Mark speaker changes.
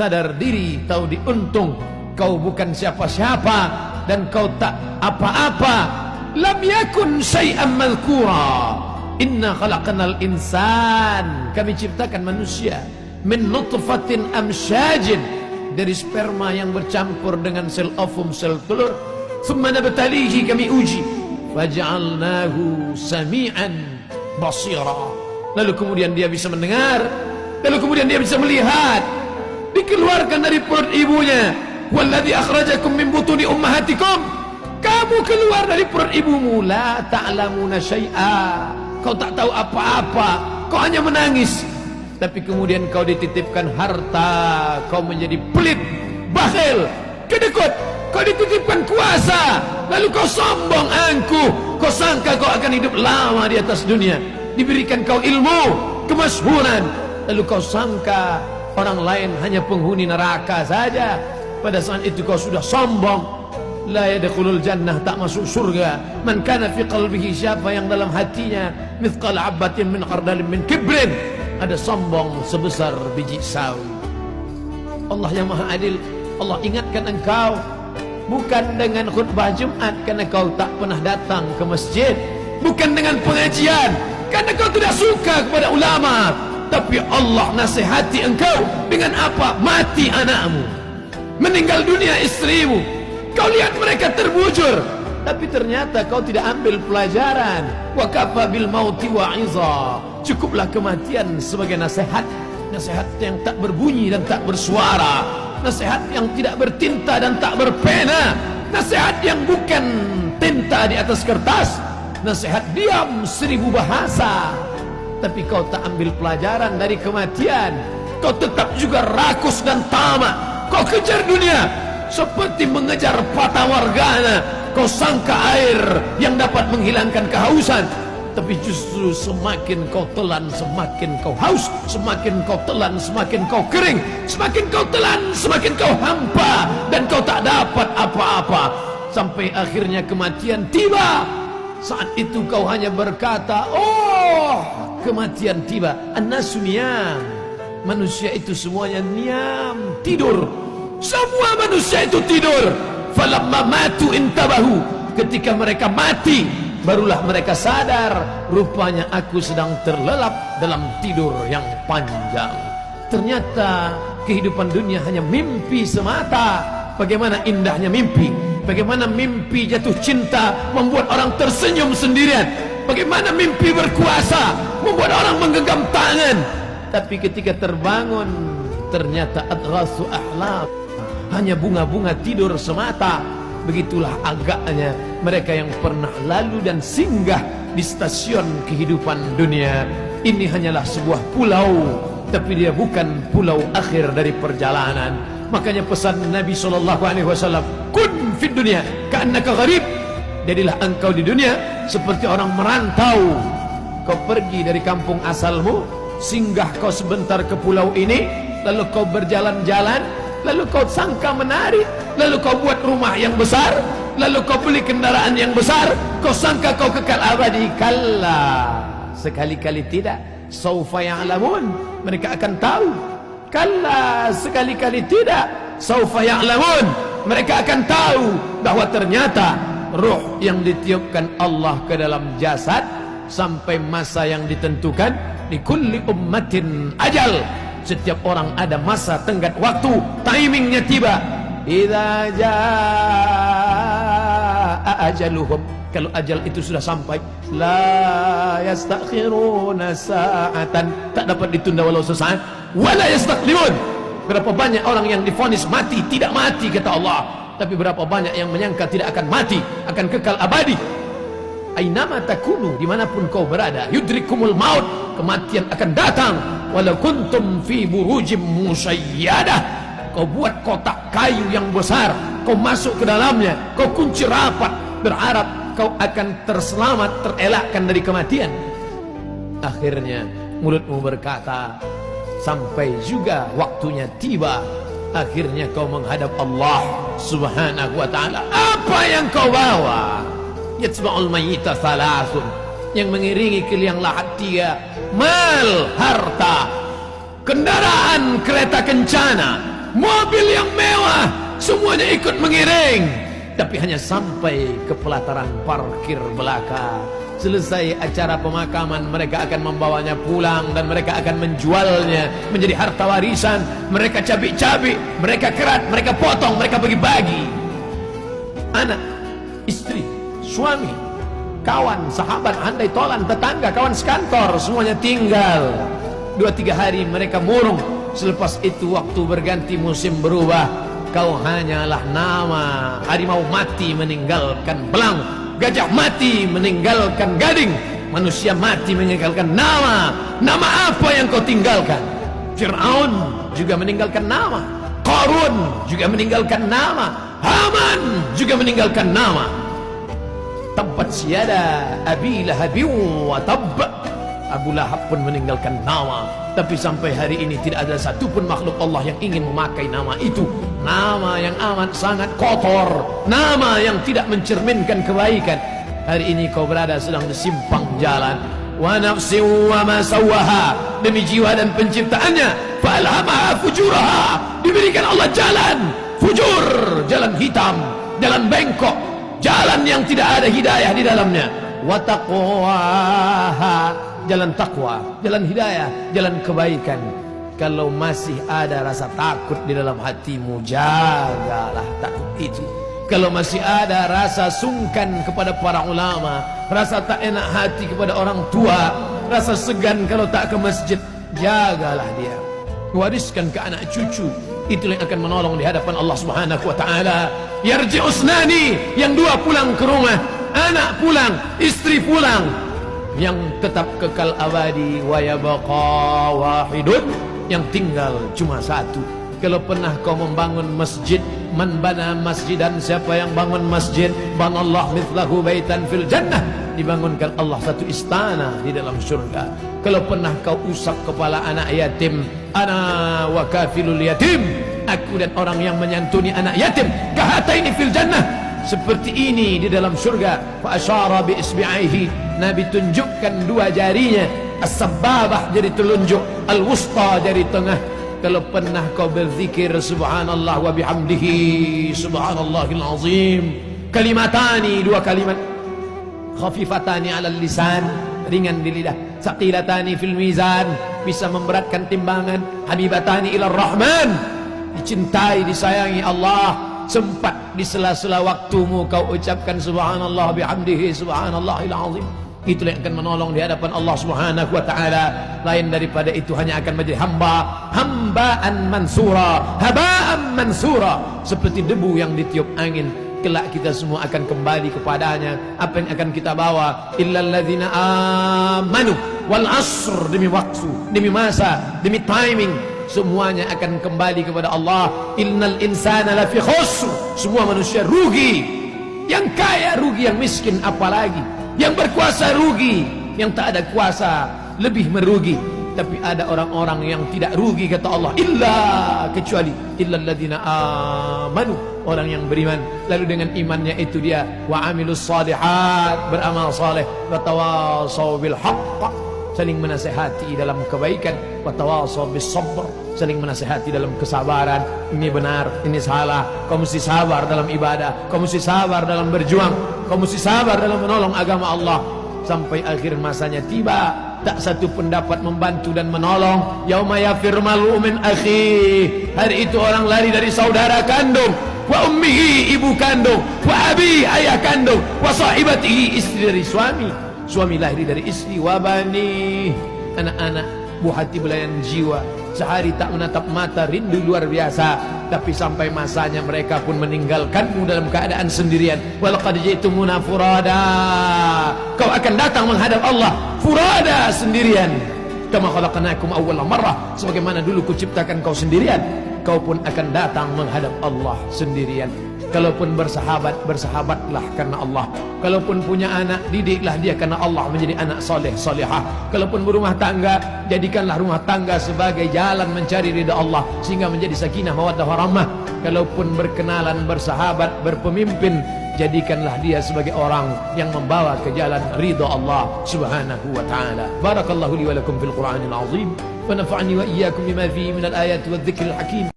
Speaker 1: sadar diri, tahu diuntung, kau bukan siapa-siapa dan kau tak apa-apa. Lam yakun syai'an madhkura. Inna khalaqnal insan, kami ciptakan manusia min nutfatin amsyajin, dari sperma yang bercampur dengan sel ovum, sel telur. Thumma nabtalihi, kami uji. Faj'alnahu sami'an basira, lalu kemudian dia bisa mendengar, lalu kemudian dia bisa melihat. Dikeluarkan dari perut ibunya. Walladzi akhrajakum min butuni ummahatikum, kamu keluar dari perut ibumu. La ta'lamuna syai'a, kau tak tahu apa-apa, kau hanya menangis. Tapi kemudian kau dititipkan harta, kau menjadi pelit, bakhil, kedekut. Kau dititipkan kuasa, lalu kau sombong, angkuh. Kau sangka kau akan hidup lama di atas dunia. Diberikan kau ilmu, kemasyhuran, lalu kau sangka orang lain hanya penghuni neraka saja. Pada saat itu kau sudah sombong. La yadkhulul jannah, tak masuk surga. Man kana fi qalbihi, siapa yang dalam hatinya mithqal habatin min khardalin min kibrin, ada sombong sebesar biji sawi. Allah yang maha adil, Allah ingatkan engkau bukan dengan khutbah Jumat karena kau tak pernah datang ke masjid, bukan dengan pengajian karena kau tidak suka kepada ulama, tapi Allah nasihati engkau dengan apa? Mati anakmu, meninggal dunia istrimu. Kau lihat mereka terbujur, tapi ternyata kau tidak ambil pelajaran. Wa kafa bil mauti wa'iza, cukuplah kematian sebagai nasihat. Nasihat yang tak berbunyi dan tak bersuara, nasihat yang tidak bertinta dan tak berpena, nasihat yang bukan tinta di atas kertas, nasihat diam 1000 bahasa. Tapi kau tak ambil pelajaran dari kematian. Kau tetap juga rakus dan tamak. Kau kejar dunia seperti mengejar fata morgana. Kau sangka air yang dapat menghilangkan kehausan, tapi justru semakin kau telan semakin kau haus, semakin kau telan semakin kau kering, semakin kau telan semakin kau hampa, dan kau tak dapat apa-apa. Sampai akhirnya kematian tiba. Saat itu kau hanya berkata, oh, kematian tiba. An-nasu niyam, manusia itu semuanya niam, tidur. Semua manusia itu tidur. Falamma matu intabahu, ketika mereka mati barulah mereka sadar, rupanya aku sedang terlelap dalam tidur yang panjang. Ternyata kehidupan dunia hanya mimpi semata. Bagaimana indahnya mimpi, bagaimana mimpi jatuh cinta membuat orang tersenyum sendirian, bagaimana mimpi berkuasa membuat orang menggenggam tangan. Tapi ketika terbangun ternyata adghasu ahlam, hanya bunga-bunga tidur semata. Begitulah agaknya mereka yang pernah lalu dan singgah di stasiun kehidupan dunia. Ini hanyalah sebuah pulau, tapi dia bukan pulau akhir dari perjalanan. Makanya pesan Nabi SAW, kun fid dunya ka'annaka gharib, jadilah engkau di dunia seperti orang merantau. Kau pergi dari kampung asalmu, singgah kau sebentar ke pulau ini, lalu kau berjalan-jalan, lalu kau sangka menarik, lalu kau buat rumah yang besar, lalu kau beli kendaraan yang besar, kau sangka kau kekal abadi. Kalla, sekali-kali tidak. Saufa ya'lamun, mereka akan tahu. Kalla, sekali-kali tidak. Saufa ya'lamun, mereka akan tahu bahwa ternyata ruh yang ditiupkan Allah ke dalam jasad sampai masa yang ditentukan. Di kulli ummatin ajal, setiap orang ada masa tenggat waktu, timingnya tiba. Idza jaa ajaluhum, kalau ajal itu sudah sampai, la yastakhiruna sa'atan, tak dapat ditunda walau sesaat, wala yastaqdimun. Berapa banyak orang yang divonis mati, tidak mati kata Allah, tapi berapa banyak yang menyangka tidak akan mati, akan kekal abadi. Ainama takunu, dimanapun kau berada, yudrikumul maut, kematian akan datang. Walau kuntum fi burujim musayyadah, kau buat kotak kayu yang besar, kau masuk ke dalamnya, kau kunci rapat, berharap kau akan terselamat, terelakkan dari kematian. Akhirnya mulutmu berkata, sampai juga waktunya tiba. Akhirnya kau menghadap Allah Subhanahu wa ta'ala. Apa yang kau bawa? Yatsba'ul mayyita thalathun, yang mengiringi ke liang lahat 3. Mal, harta, kendaraan, kereta kencana, mobil yang mewah, semuanya ikut mengiring. Tapi hanya sampai ke pelataran parkir belaka. Selesai acara pemakaman, mereka akan membawanya pulang dan mereka akan menjualnya menjadi harta warisan. Mereka cabik-cabik, mereka kerat, mereka potong, mereka bagi-bagi. Anak, istri, suami, kawan, sahabat, handai tolan, tetangga, kawan sekantor, semuanya tinggal. 2-3 hari mereka murung. Selepas itu waktu berganti, musim berubah. Kau hanyalah nama. Harimau mati meninggalkan belang, gajah mati meninggalkan gading, manusia mati meninggalkan nama. Nama apa yang kau tinggalkan? Fir'aun juga meninggalkan nama, Qarun juga meninggalkan nama, Haman juga meninggalkan nama. Tabbat siyada Abi Lahabin wa tabb. Abu Lahab pun meninggalkan nama. Tapi sampai hari ini tidak ada satupun makhluk Allah yang ingin memakai nama itu. Nama yang amat sangat kotor, nama yang tidak mencerminkan kebaikan. Hari ini kau berada sedang di simpang jalan. Wa nafsin wa ma sawwaha, demi jiwa dan penciptaannya. Fa alhamaha fujuraha, diberikan Allah jalan fujur, jalan hitam, jalan bengkok, jalan yang tidak ada hidayah di dalamnya. Wa taqwaha, jalan takwa, jalan hidayah, jalan kebaikan. Kalau masih ada rasa takut di dalam hatimu, jagalah takut itu. Kalau masih ada rasa sungkan kepada para ulama, rasa tak enak hati kepada orang tua, rasa segan kalau tak ke masjid, jagalah dia. Wariskan ke anak cucu. Itulah yang akan menolong di hadapan Allah Subhanahu wa taala. Yarji'usnani, yang dua pulang ke rumah, anak pulang, istri pulang. Yang tetap kekal abadi, wa yabqa wahidun, yang tinggal cuma satu. Kalau pernah kau membangun masjid, man bana masjidan, siapa yang bangun masjid, banallah mithlahu baitan fil jannah, dibangunkan Allah satu istana di dalam surga. Kalau pernah kau usap kepala anak yatim, ana wa kafilul yatim, aku dan orang yang menyantuni anak yatim, kahataini fil jannah, seperti ini di dalam surga. Fa asyara bi isbi'aihi, Nabi tunjukkan dua jarinya, as-sababah jari telunjuk, al-wusta jari tengah. Kalau pernah kau berzikir subhanallah wa bihamdihi subhanallahil azim, kalimatani, dua kalimat, khafifatani alal lisan, ringan di lidah, saqilatani fil mizan, bisa memberatkan timbangan, habibatani ilar rahman, dicintai, disayangi Allah. Sempat di sela-sela waktumu kau ucapkan subhanallah bihamdihi subhanallahil azim. Itulah yang akan menolong di hadapan Allah Subhanahu wa taala. Lain daripada itu hanya akan menjadi hamba, hambaan mansura, habaan mansura, seperti debu yang ditiup angin. Kelak kita semua akan kembali kepadanya. Apa yang akan kita bawa? Illal ladzina amanu wal asr, demi waktu, demi masa, demi timing, semuanya akan kembali kepada Allah. Innal insana lafi khusr, semua manusia rugi. Yang kaya rugi, yang miskin apalagi. Yang berkuasa rugi, yang tak ada kuasa lebih merugi. Tapi ada orang-orang yang tidak rugi, kata Allah, illa, kecuali illal ladzina amanu, orang yang beriman. Lalu dengan imannya itu dia wa amilus shalihat, beramal saleh, wa tawasaw bil haqq, saling menasihati dalam kebaikan, wa tawasaw bis sabr, saling menasihati dalam kesabaran. Ini benar, ini salah. Kau mesti sabar dalam ibadah, kau mesti sabar dalam berjuang, kau mesti sabar dalam menolong agama Allah. Sampai akhir masanya tiba, tak satu pun dapat membantu dan menolong. Yauma yafirru mar'u min akhihi, hari itu orang lari dari saudara kandung, wa ummihi, ibu kandung, wa abi, ayah kandung, wa sahibatihi, istri dari suami, suami lahir dari istri, wa bani, anak-anak, buah hati belayan jiwa. Sehari tak menatap mata, rindu luar biasa. Tapi sampai masanya mereka pun meninggalkanmu dalam keadaan sendirian. Walaqad ji'tumuna furada, kau akan datang menghadap Allah furada, sendirian. Kama khalaqnakum awwala marrah, sebagaimana dulu kuciptakan kau sendirian, kau pun akan datang menghadap Allah sendirian. Kalaupun bersahabat, bersahabatlah karena Allah. Kalaupun punya anak, didiklah dia karena Allah menjadi anak soleh, solehah. Kalaupun berumah tangga, jadikanlah rumah tangga sebagai jalan mencari ridha Allah, sehingga menjadi sakinah mawaddah warahmah. Kalaupun berkenalan, bersahabat, berpemimpin, jadikanlah dia sebagai orang yang membawa ke jalan ridha Allah Subhanahu wa ta'ala. Barakallahu li wa lakum fil Qur'anil azim, wa nafa'ani wa iyyakum bima fihi minal ayati wadh dhikril hakim.